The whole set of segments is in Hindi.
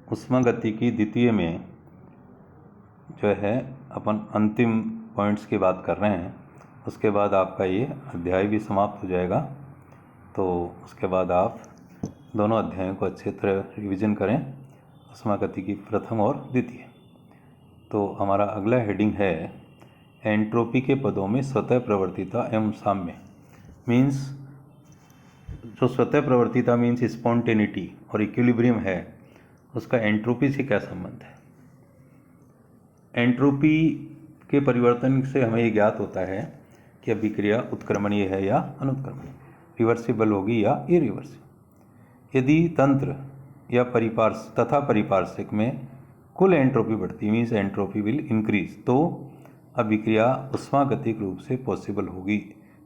ऊष्मागतिकी द्वितीय में जो है अपन अंतिम पॉइंट्स की बात कर रहे हैं। उसके बाद आपका ये अध्याय भी समाप्त हो जाएगा। तो उसके बाद आप दोनों अध्यायों को अच्छे तरह रिवीजन करें, ऊष्मागतिकी प्रथम और द्वितीय। तो हमारा अगला हेडिंग है एंट्रोपी के पदों में स्वतः प्रवर्तिता एवं साम्य। मीन्स जो स्वतः प्रवर्तिता मीन्स स्पॉन्टेनिटी और इक्विलिब्रियम है, उसका एंट्रोपी से क्या संबंध है। एंट्रोपी के परिवर्तन से हमें ये ज्ञात होता है कि अभिक्रिया उत्क्रमणीय है या अनुत्क्रमणीय, रिवर्सिबल होगी या इरिवर्सिबल। यदि तंत्र या परिपार्श्विक में कुल एंट्रोपी बढ़ती मीन्स एंट्रोपी विल इंक्रीज, तो अभिक्रिया ऊष्मागतिक रूप से पॉसिबल होगी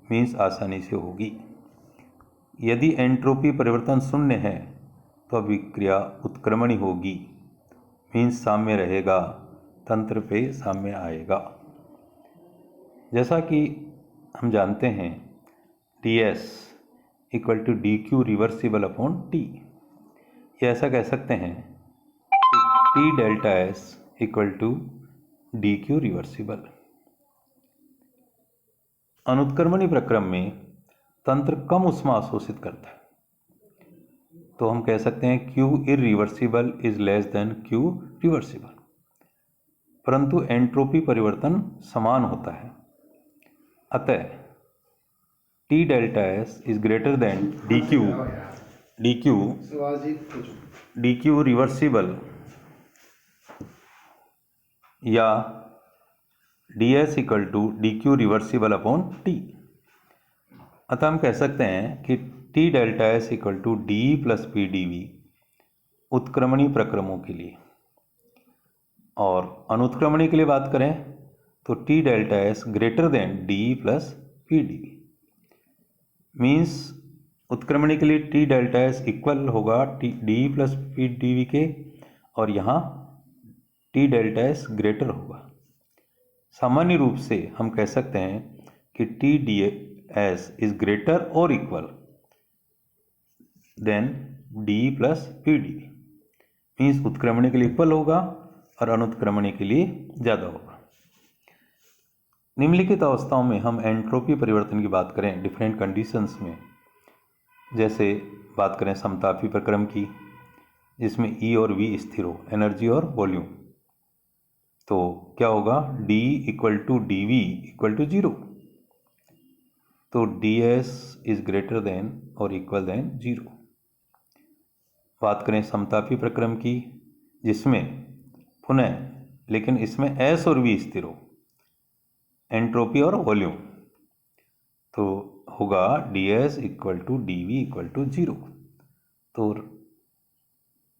मीन्स आसानी से होगी। यदि एंट्रोपी परिवर्तन शून्य है तो अभिक्रिया उत्क्रमणी होगी मीन्स साम्य रहेगा, तंत्र पे साम्य आएगा। जैसा कि हम जानते हैं ds equal to D Q reversible upon T, या ऐसा कह सकते हैं T delta S equal to D Q reversible. अनुत्क्रमणी प्रक्रम में तंत्र कम ऊष्मा अवशोषित करता है, तो हम कह सकते हैं Q irreversible is less than Q reversible. परंतु एंट्रोपी परिवर्तन समान होता है, अतः T delta S is greater than D Q reversible या ds equal to D Q reversible upon T. अतः हम कह सकते हैं कि T delta S equal to D plus P D V उत्क्रमणी प्रक्रमों के लिए, और अनुत्क्रमणी के लिए बात करें तो T delta S greater than D plus P D V. Means उत्क्रमणी के लिए T डेल्टा एस इक्वल होगा D plus P D V के, और यहाँ T डेल्टा एस ग्रेटर होगा। सामान्य रूप से हम कह सकते हैं कि T D S is greater और equal than D plus P D V. Means उत्क्रमणी के लिए इक्वल होगा और अनुत्क्रमणी के लिए ज़्यादा होगा। निम्नलिखित अवस्थाओं में हम एंट्रोपी परिवर्तन की बात करें डिफरेंट कंडीशंस में, जैसे बात करें समतापी प्रक्रम की जिसमें E और V स्थिर हो, एनर्जी और वॉल्यूम, तो क्या होगा D equal to D V equal to 0, तो ds इज ग्रेटर देन और इक्वल देन 0। बात करें समतापी प्रक्रम की जिसमें पुनः लेकिन इसमें S और V स्थिर हो, एंट्रोपी और वॉल्यूम, तो होगा ds equal to D V equal to 0। तो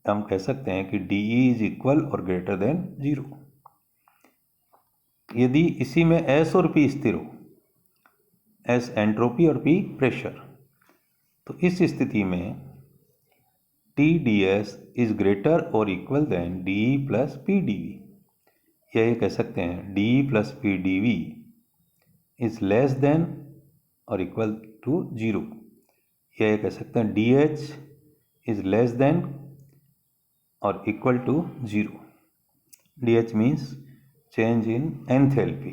हम कह सकते हैं कि dE इज इक्वल और ग्रेटर देन 0। यदि इसी में S और P स्थिर हो, S एंट्रोपी और P प्रेशर, तो इस स्थिति में TdS इज ग्रेटर और equal than DE plus PdV, या ये कह सकते हैं DE plus PdV is less than और इक्वल टू 0, या ये कह सकते हैं DH इज लेस देन और equal to 0। DH means change in enthalpy,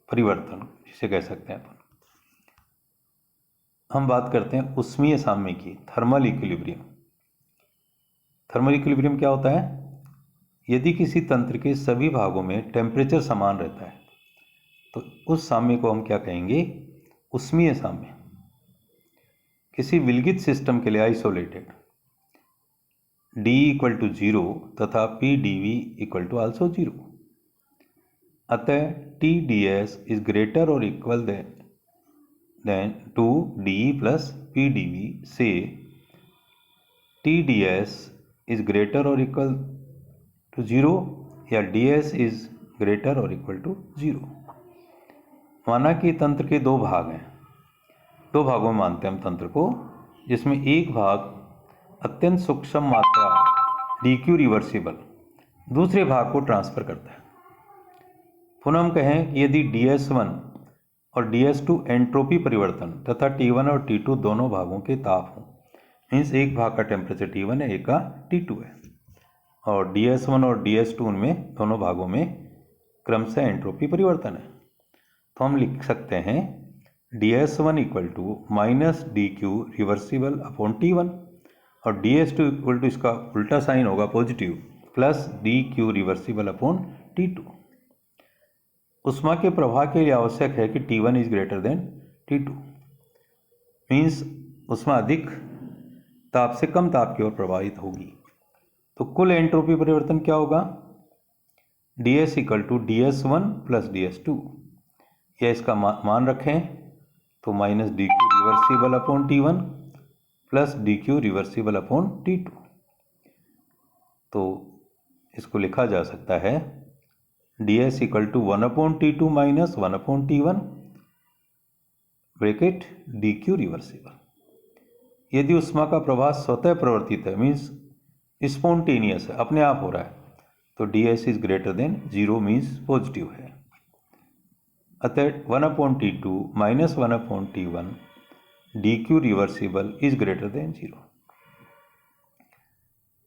परिवर्तन जिसे कह सकते हैं अपन। हम बात करते हैं ऊष्मीय साम्य की, थर्मल इक्विलिब्रियम। थर्मल इक्विलिब्रियम क्या होता है? यदि किसी तंत्र के सभी भागों में टेम्परेचर समान रहता है तो उस साम्य को हम क्या कहेंगे? ऊष्मीय साम्य। किसी विलगित सिस्टम के लिए आइसोलेटेड D इक्वल टू 0 तथा PdV इक्वल टू आल्सो 0, अतः TdS इज ग्रेटर और equal than to DE plus PdV से TdS इज ग्रेटर और इक्वल टू 0, या DS इज ग्रेटर और इक्वल टू 0। माना कि तंत्र के दो भाग हैं, दो भागों में मानते हैं हम तंत्र को, जिसमें एक भाग अत्यंत सूक्ष्म मात्रा DQ रिवर्सिबल दूसरे भाग को ट्रांसफर करता है। पुनः हम कहें कि यदि DS1 और DS2 एंट्रोपी परिवर्तन तथा T1 और T2 दोनों भागों के ताप हों, मीन्स एक भाग का टेम्परेचर T1 है, एक का T2 है, और DS1 और DS2 उनमें दोनों भागों में क्रमशः एंट्रोपी परिवर्तन है। तो हम लिख सकते हैं DS1 equal to minus DQ reversible upon T1 और DS2 इक्वल टू इसका उल्टा साइन होगा positive plus DQ reversible upon T2। उष्मा के प्रवाह के लिए आवश्यक है कि T1 is greater then T2, means उष्मा अधिक ताप से कम ताप की ओर प्रवाहित होगी। तो कुल एंट्रोपी परिवर्तन क्या होगा? DS equal to DS1 plus DS2, या इसका मान रखें तो minus DQ reversible upon T1 plus DQ reversible upon T2। तो इसको लिखा जा सकता है DS equal to 1/T2 minus 1/T1 bracket DQ reversible. यदि उष्मा का प्रवाह स्वतः प्रवर्तित है, मीन्स स्पॉन्टेनियस है, अपने आप हो रहा है, तो DS is greater than 0 means positive है। अतः 1/T2 minus 1/T1 DQ reversible is greater than 0।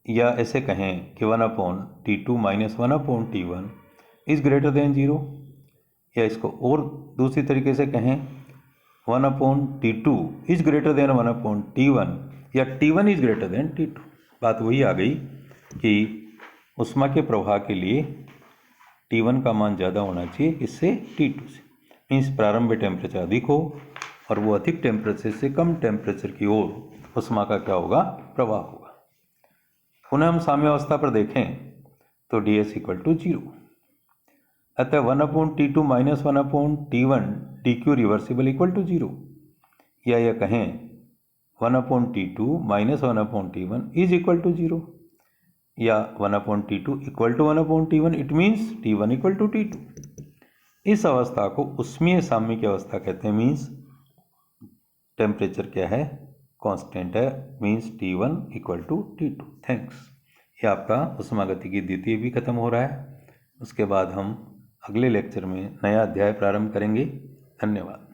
या ऐसे कहें कि 1/T2 minus 1/T1 is greater than 0, या इसको और दूसरी तरीके से कहें 1/T2 is greater then 1/T1, या T1 is greater then T2। बात वही आ गई कि उष्मा के प्रवाह के लिए T1 का मान ज़्यादा होना चाहिए इससे T2 से, मीन्स प्रारंभ टेम्परेचर अधिक हो और वो अधिक टेम्परेचर से कम टेम्परेचर की ओर उष्मा का क्या होगा? प्रवाह होगा। पुनः हम साम्यावस्था पर देखें तो DS इक्वल टू 0। अतः 1/T2 minus 1/T1 DQ reversible equal to 0, या यह कहें 1/T2 minus 1/T1 is equal to 0, या 1/T2 equal to 1/T1, it means T1 equal to T2। इस अवस्था को उष्मीय साम्य की अवस्था कहते हैं, मीन्स टेम्परेचर क्या है? कांस्टेंट है, means T1 equal to T2। Thanks. ये आपका उष्मागतिकी द्वितीय भी खत्म हो रहा है। उसके बाद हम अगले लेक्चर में नया अध्याय प्रारंभ करेंगे। धन्यवाद।